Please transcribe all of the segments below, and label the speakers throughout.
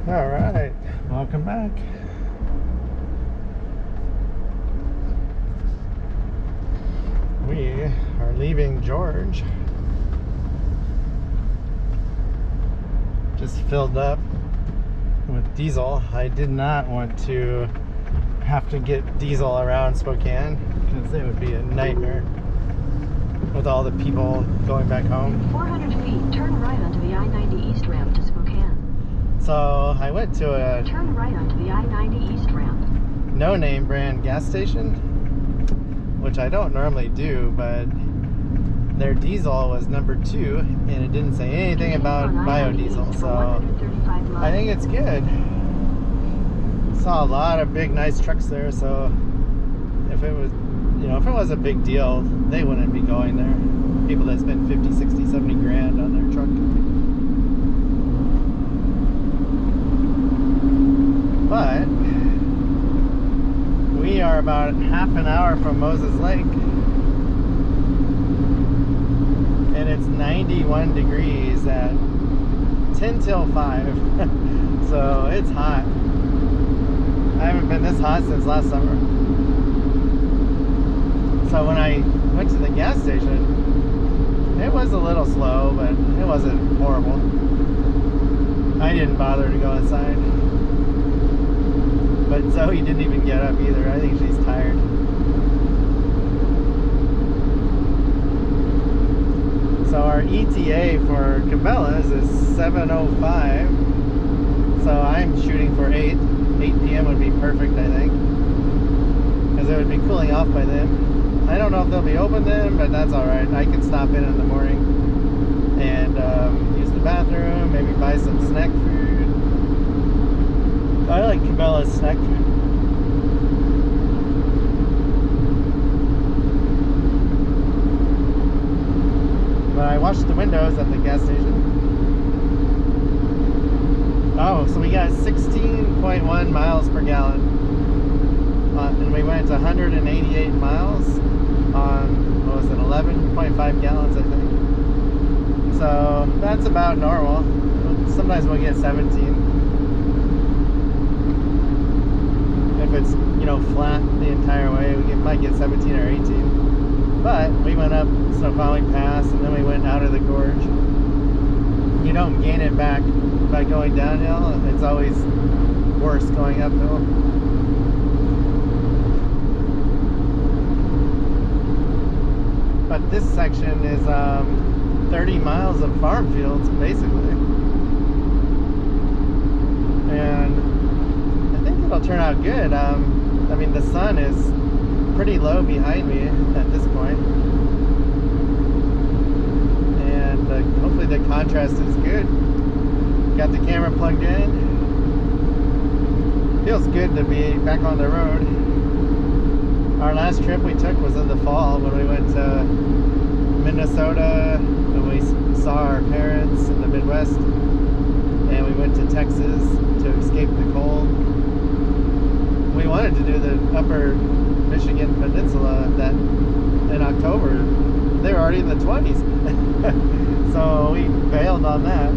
Speaker 1: All right, welcome back. We are leaving George. Just filled up with diesel. I did not want to have to get diesel around Spokane because it would be a nightmare with all the people going back home.
Speaker 2: 400 feet, turn right onto the I-90 East ramp to Spokane.
Speaker 1: So I went to a
Speaker 2: Turn right onto the I-90 East ramp.
Speaker 1: no-name brand gas station, which I don't normally do, but their diesel was number 2 and it didn't say anything about biodiesel, so I think it's good. Saw a lot of big nice trucks there, so if it was, if it was a big deal, they wouldn't be going there. People that spend 50, 60, 70 grand on their truck. But we are about half an hour from Moses Lake, and it's 91 degrees at 10 till 5. So it's hot. I haven't been this hot since last summer. So when I went to the gas station, it was a little slow, but it wasn't horrible. I didn't bother to go inside. But Zoe didn't even get up either. I think she's tired. So our ETA for Cabela's is 7:05. So I'm shooting for 8 p.m. would be perfect, I think, because it would be cooling off by then. I don't know if they'll be open then, but that's alright. I can stop in the morning and use the bathroom, maybe buy some snack food. I like Cabela's snack food. But I washed the windows at the gas station. Oh, so we got 16.1 miles per gallon. And we went 188 miles on, what was it, 11.5 gallons, I think. So that's about normal. Sometimes we'll get 17. If it's, flat the entire way, we might get 17 or 18. But we went up Snoqualmie Pass, and then we went out of the gorge. You don't gain it back by going downhill. It's always worse going uphill. But this section is 30 miles of farm fields, basically. And I think it'll turn out good. I mean, the sun is pretty low behind me at this point. And hopefully the contrast is good. Got the camera plugged in. Feels good to be back on the road. Our last trip we took was in the fall when we went to Minnesota and we saw our parents in the Midwest, and we went to Texas to escape the cold. We wanted to do the upper Michigan Peninsula that in October. They were already in the 20s. So we bailed on that.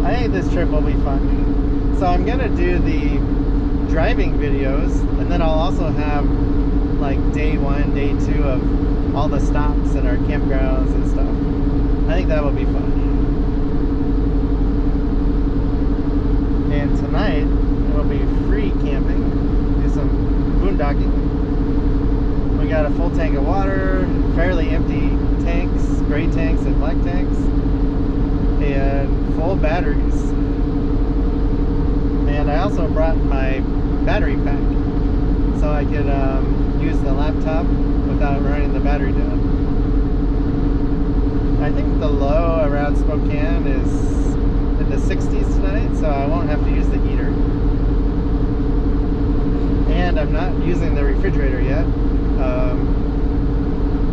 Speaker 1: I think this trip will be fun. So I'm gonna do the driving videos, and then I'll also have like day 1, day 2 of all the stops and our campgrounds and stuff. I think that will be fun. And tonight it will be free camping, do some boondocking. We got a full tank of water, fairly empty tanks, gray tanks and black tanks, and full batteries. And I also brought my battery pack so I could use the laptop without running the battery down. I think the low around Spokane is in the 60s tonight, so I won't have to use the heater. And I'm not using the refrigerator yet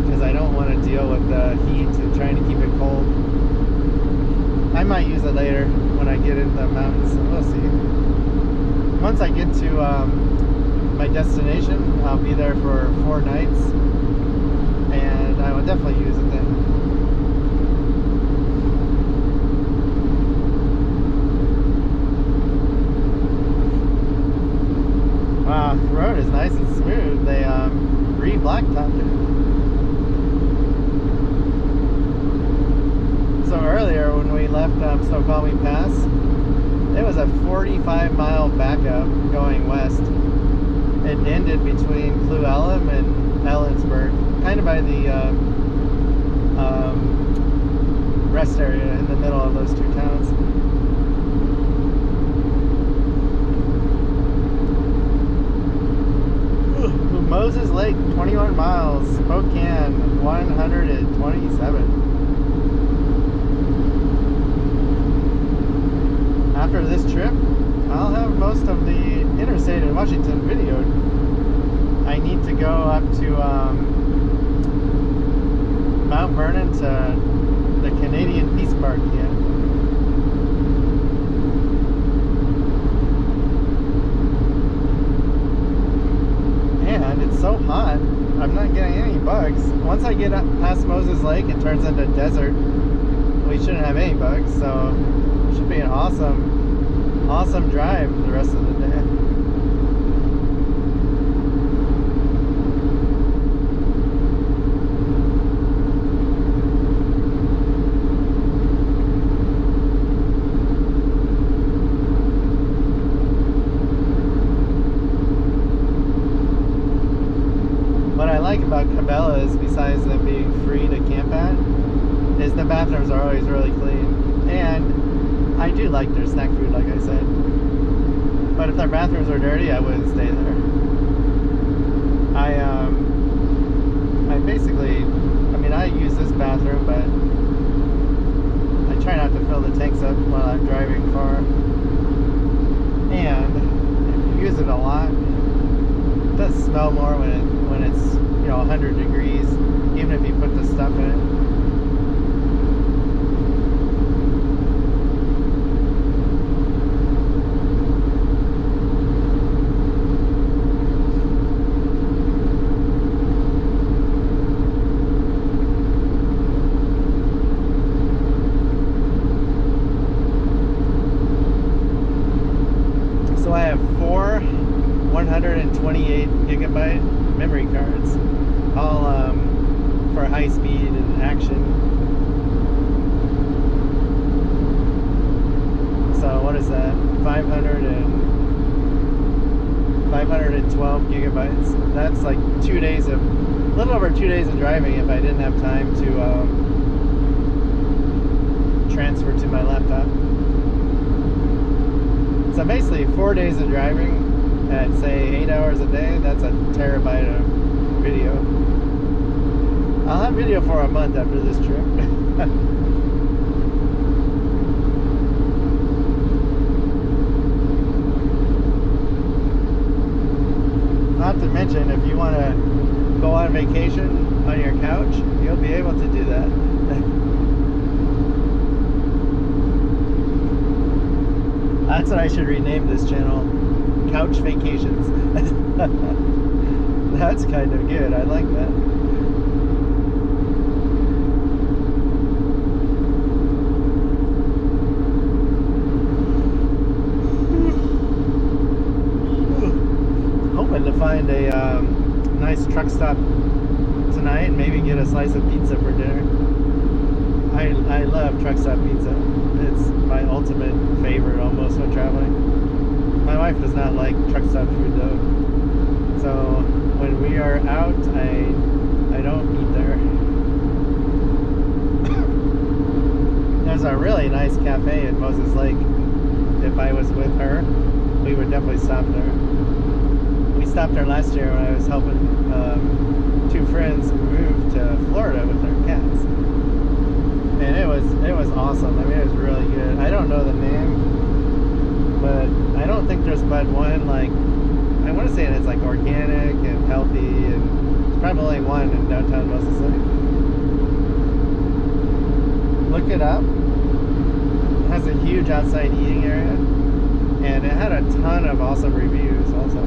Speaker 1: because I don't want to deal with the heat and trying to keep it cold. I might use it later when I get in the mountains, so we'll see. Once I get to my destination, I'll be there for 4 nights, and I will definitely use it then. nice and smooth. They re-blacktopped it. So earlier when we left Snoqualmie Pass, it was a 45-mile backup going west. It ended between Cluellum and Ellensburg, kind of by the rest area in the middle of those two towns. Moses Lake, 21 miles. Spokane, 127. After this trip, I'll have most of the interstate in Washington videoed. I need to go up to Mount Vernon to the Canadian Peace Park yet. And it's so hot, I'm not getting any bugs. Once I get up past Moses Lake, it turns into desert. We shouldn't have any bugs, so it should be an awesome drive the rest of the day. What I like about Cabela's, besides them being free to camp at, is the bathrooms are always really clean. And I do like their snack food, like I said. But if their bathrooms are dirty, I wouldn't stay there. I basically, I mean, I use this bathroom, but I try not to fill the tanks up while I'm driving far. And if you use it a lot, it does smell more when it's 100 degrees, even if you put the stuff in it. So I have 4 128 gigabyte memory cards, all for high speed and action. So what is that? 512 gigabytes. That's like 2 days of, a little over 2 days of driving if I didn't have time to transfer to my laptop. So basically 4 days of driving at say 8 hours a day, that's a terabyte of video. I'll have video for a month after this trip. Not to mention, if you want to go on vacation on your couch, you'll be able to do that. That's what I should rename this channel. Couch Vacations. That's kind of good. I like that. Hoping to find a nice truck stop tonight and maybe get a slice of pizza for dinner. I love truck stop pizza. It's my ultimate favorite almost when traveling. My wife does not like truck stop food though, so when we are out, I don't eat there. There's a really nice cafe in Moses Lake. If I was with her, we would definitely stop there. We stopped there last year when I was helping 2 friends move to Florida with their cats, and it was awesome. I mean, it was really good. I don't know the name, but I don't think there's but one, like, I want to say it's like organic and healthy, and there's probably only one in downtown Moses Lake. Look it up. It has a huge outside eating area, and it had a ton of awesome reviews also.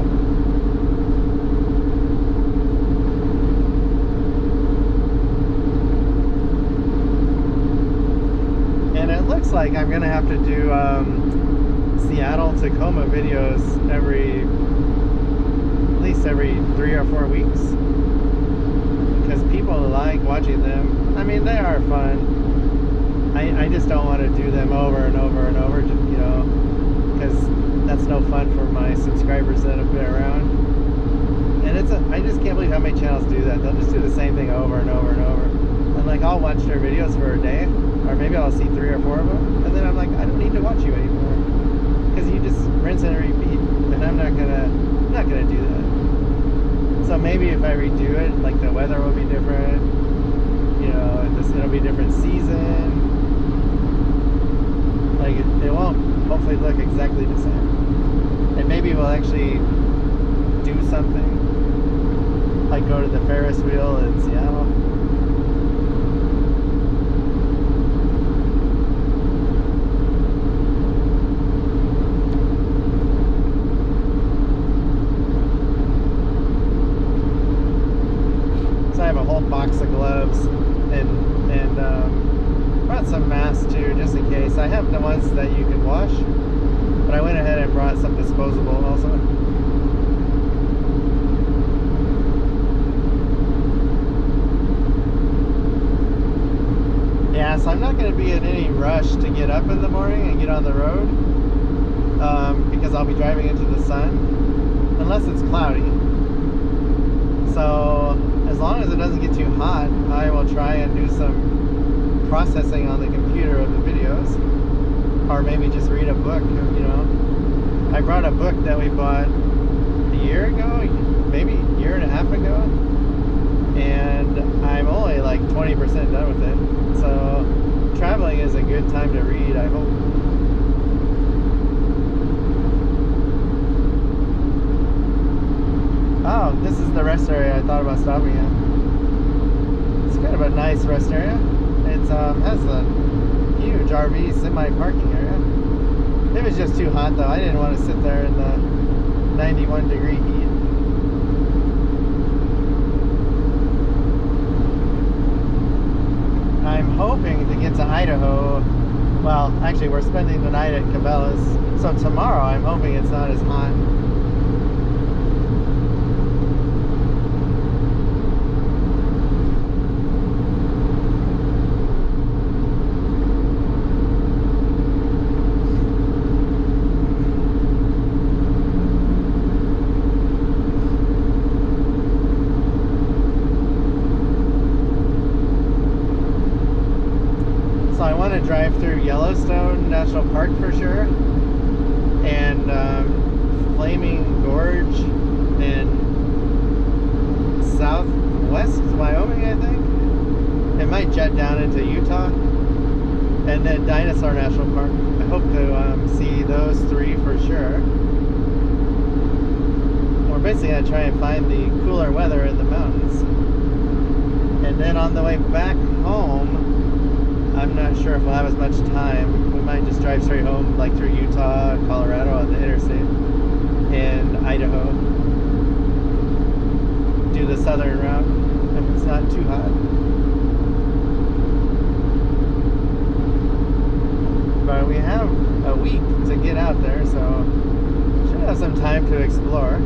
Speaker 1: And it looks like I'm gonna have to do Seattle Tacoma videos every at least every 3 or 4 weeks, because people like watching them. I mean, they are fun. I just don't want to do them over and over and over, you know, because that's no fun for my subscribers that have been around. And I just can't believe how many channels do that. They'll just do the same thing over and over and over. And like, I'll watch their videos for a day, or maybe I'll see 3 or 4 of them, and then I'm like, I don't need to watch you anymore, because you just rinse and repeat, and I'm not gonna do that. So maybe if I redo it, like the weather will be different, you know, it'll be a different season. Like it won't hopefully look exactly the same. And maybe we'll actually do something, like go to the Ferris wheel in Seattle. So I have a whole box of gloves and brought some masks too, just in case. I have the ones that you can wash, but I went ahead and brought some disposable also. Yeah, so I'm not going to be in any rush to get up in the morning and get on the road, because I'll be driving into the sun, unless it's cloudy. So as long as it doesn't get too hot, I will try and do some processing on the computer of the videos, or maybe just read a book, you know. I brought a book that we bought a year ago, maybe a year and a half ago, and I'm only like 20% done with it. So traveling is a good time to read, I hope. Oh, this is the rest area I thought about stopping at. It's kind of a nice rest area. It has a huge RV semi-parking area. It was just too hot though. I didn't want to sit there in the 91-degree heat. I'm hoping to get to Idaho. Well, actually we're spending the night at Cabela's, so tomorrow I'm hoping it's not as hot. So I want to drive through Yellowstone National Park for sure, and Flaming Gorge in southwest Wyoming, I think. It might jet down into Utah, and then Dinosaur National Park. I hope to see those 3 for sure. We're basically going to try and find the cooler weather in the mountains. And then on the way back home, I'm not sure if we'll have as much time. We might just drive straight home, like through Utah, Colorado on the interstate, and Idaho. Do the southern route if it's not too hot. But we have a week to get out there, so should have some time to explore.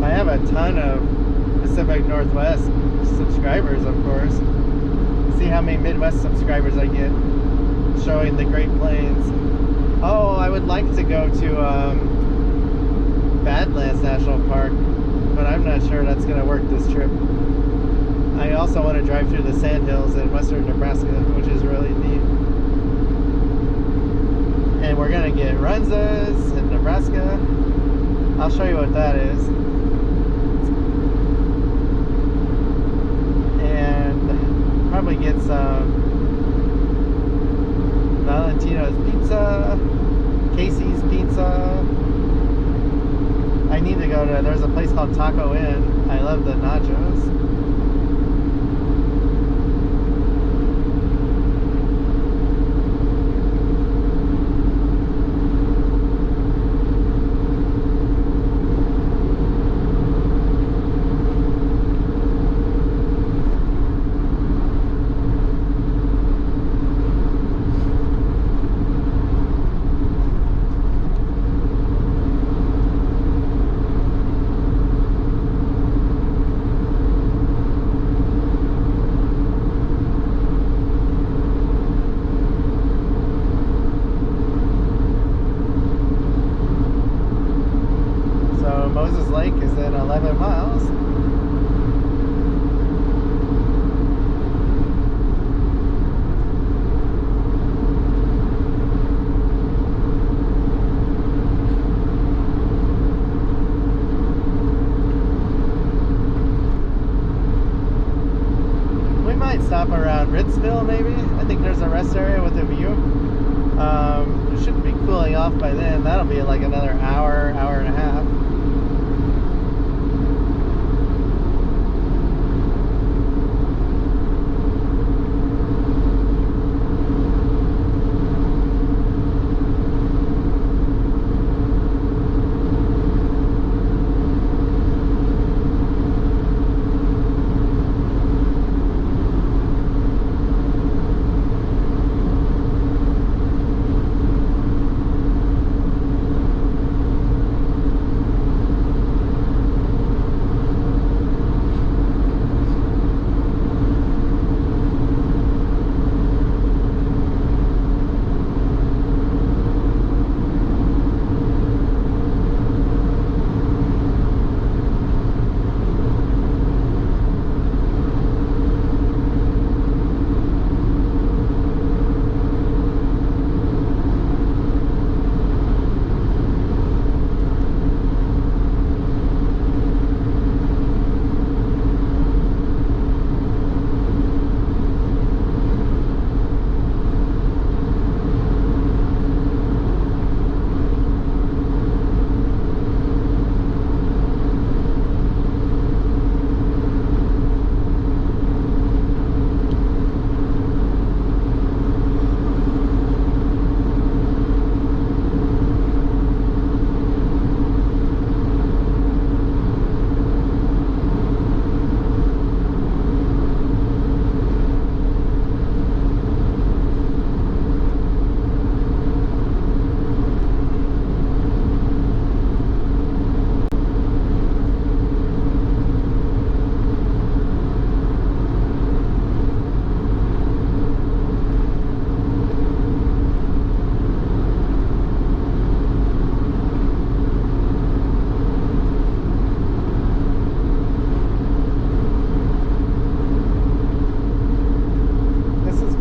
Speaker 1: I have a ton of Pacific Northwest subscribers, of course. See how many Midwest subscribers I get showing the Great Plains. Oh, I would like to go to Badlands National Park, but I'm not sure that's going to work this trip. I also want to drive through the Sandhills in western Nebraska, which is really neat. And we're going to get Runzas in Nebraska. I'll show you what that is. Probably get some Valentino's pizza, Casey's pizza. I need to go to, there's a place called Taco Inn. I love the nachos. Moses Lake is in 11 miles. We might stop around Ritzville, maybe. I think there's a rest area with a view. It shouldn't be cooling off by then. That'll be like another hour, hour and a half.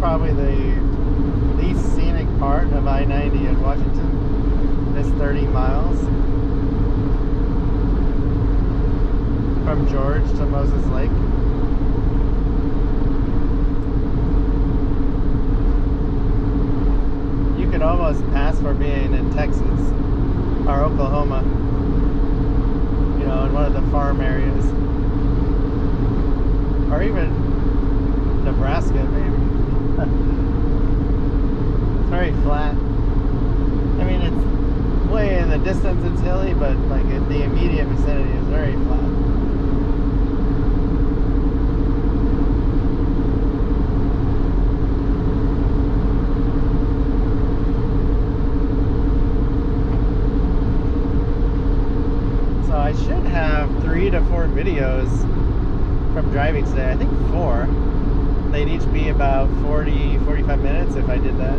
Speaker 1: Probably the least scenic part of I-90 in Washington. This 30 miles from George to Moses Lake. You could almost pass for being in Texas or Oklahoma, you know, in one of the farm areas, or even Nebraska maybe. It's very flat. I mean, it's way in the distance it's hilly, but like in the immediate vicinity is very flat. So I should have 3 to 4 videos from driving today. I think 4. They'd each be about 40-45 minutes if I did that.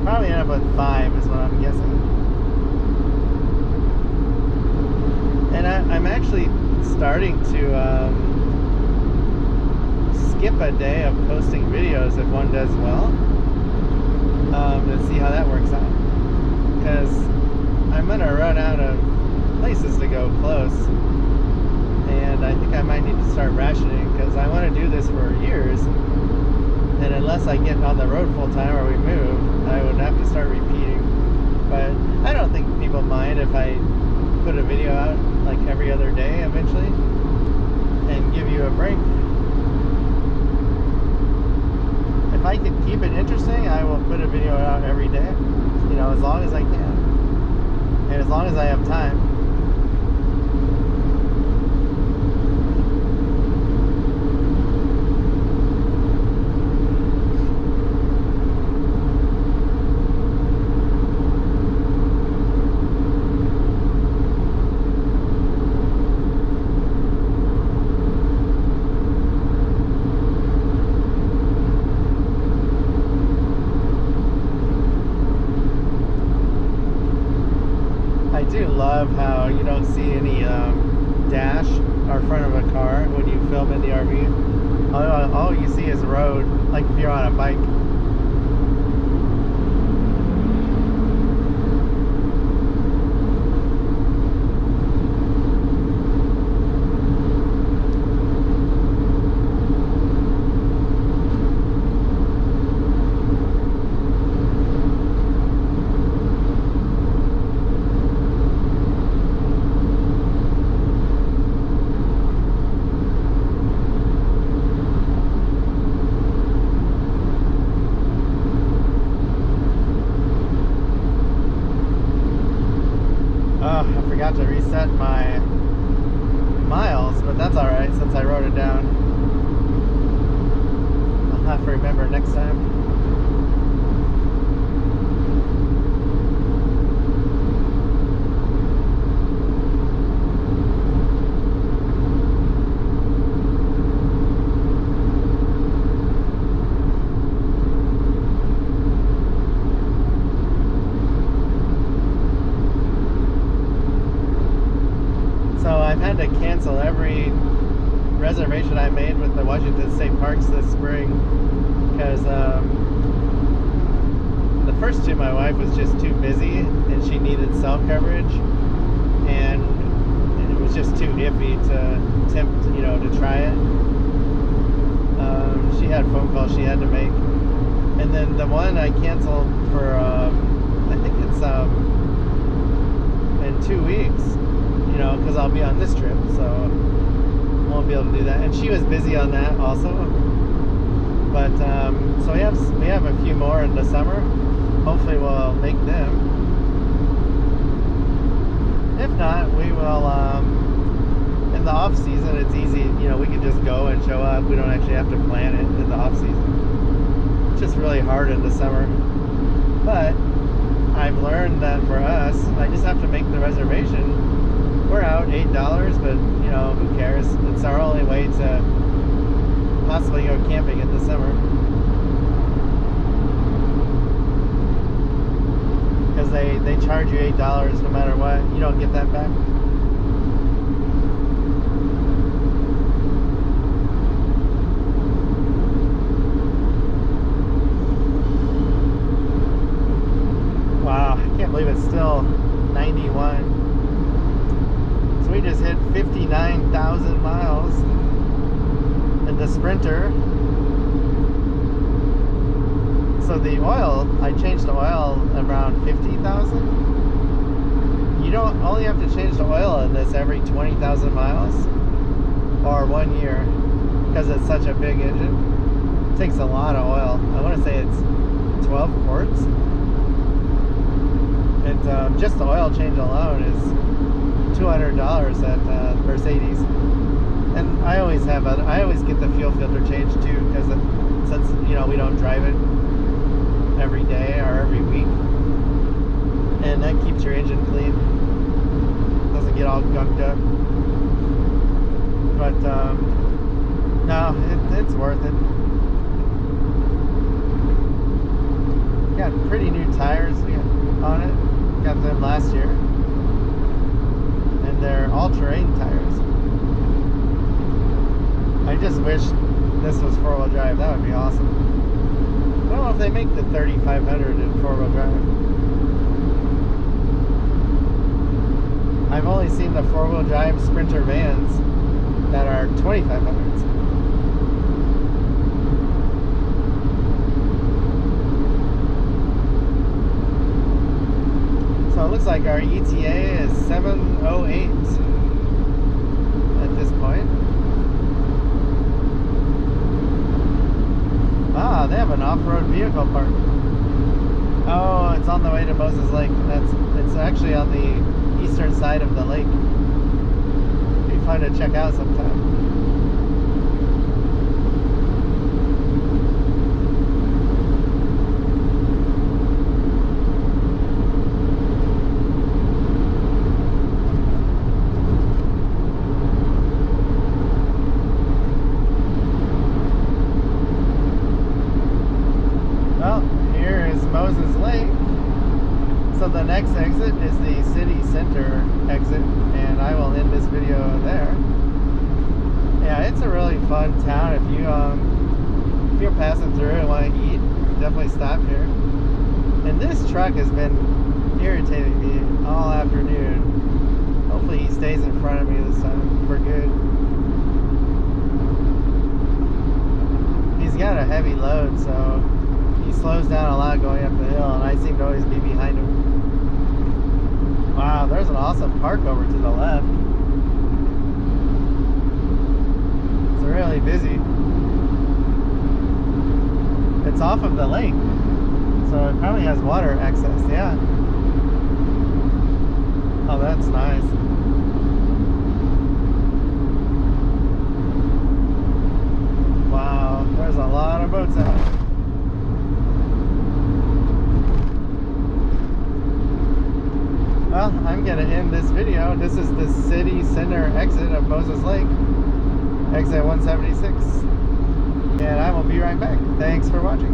Speaker 1: Probably end up with 5 is what I'm guessing. And I'm actually starting to skip a day of posting videos if one does well, to see how that works out. Because I'm gonna run out of places to go close. And I think I might need to start rationing because I want to do this for years, and unless I get on the road full time or we move, I would have to start repeating. But I don't think people mind if I put a video out like every other day eventually and give you a break. If I can keep it interesting, I will put a video out every day, you know, as long as I can and as long as I have time. do love how you don't see any dash or front of a car when you film in the RV. All you see is road, like if you're on a bike. I forgot to reset my miles, but that's alright since I wrote it down. I'll have to remember next time. I've had to cancel every reservation I made with the Washington State Parks this spring because the first two my wife was just too busy and she needed cell coverage, and it was just too iffy to attempt, to try it. She had phone calls she had to make, and then the one I canceled for I think it's in 2 weeks. Because I'll be on this trip, so I won't be able to do that. And she was busy on that also. But so we have a few more in the summer. Hopefully we'll make them. If not, we will. In the off season, it's easy. We can just go and show up. We don't actually have to plan it in the off season. It's just really hard in the summer. But I've learned that for us, I just have to make the reservation. We're out $8, but who cares? It's our only way to possibly go camping in the summer. Because they charge you $8 no matter what. You don't get that back. Wow, I can't believe it's still 91. We just hit 59,000 miles in the Sprinter. So the oil, I changed the oil around 50,000. You don't only have to change the oil in this every 20,000 miles or 1 year because it's such a big engine. It takes a lot of oil. I want to say it's 12 quarts. And just the oil change alone is $200 at Mercedes, and I always get the fuel filter changed too because since we don't drive it every day or every week, and that keeps your engine clean, doesn't get all gunked up. But no, it's worth it. Got pretty new tires on it. Got them last year. They're all-terrain tires. I just wish this was four-wheel drive. That would be awesome. I don't know if they make the 3500 in four-wheel drive. I've only seen the four-wheel drive Sprinter vans that are 2500s. So it looks like our ETA is 7:08 at this point. Ah, they have an off-road vehicle park. Oh, it's on the way to Moses Lake. It's actually on the eastern side of the lake. It'd be fun to check out sometime. Moses Lake. So the next exit is the city center video there. Yeah, it's a really fun town. If you're passing through and want to eat, definitely stop here. And this truck has been irritating me all afternoon. Hopefully he stays in front of me this time for good. He's got a heavy load, so he slows down a lot going up the hill, and I seem to always be behind him. Wow, there's an awesome park over to the left. It's really busy. It's off of the lake, so it probably has water access, yeah. Oh, that's nice. Wow, there's a lot of boats out. Well, I'm gonna end this video. This is the city center exit of Moses Lake, exit 176. And I will be right back. Thanks for watching.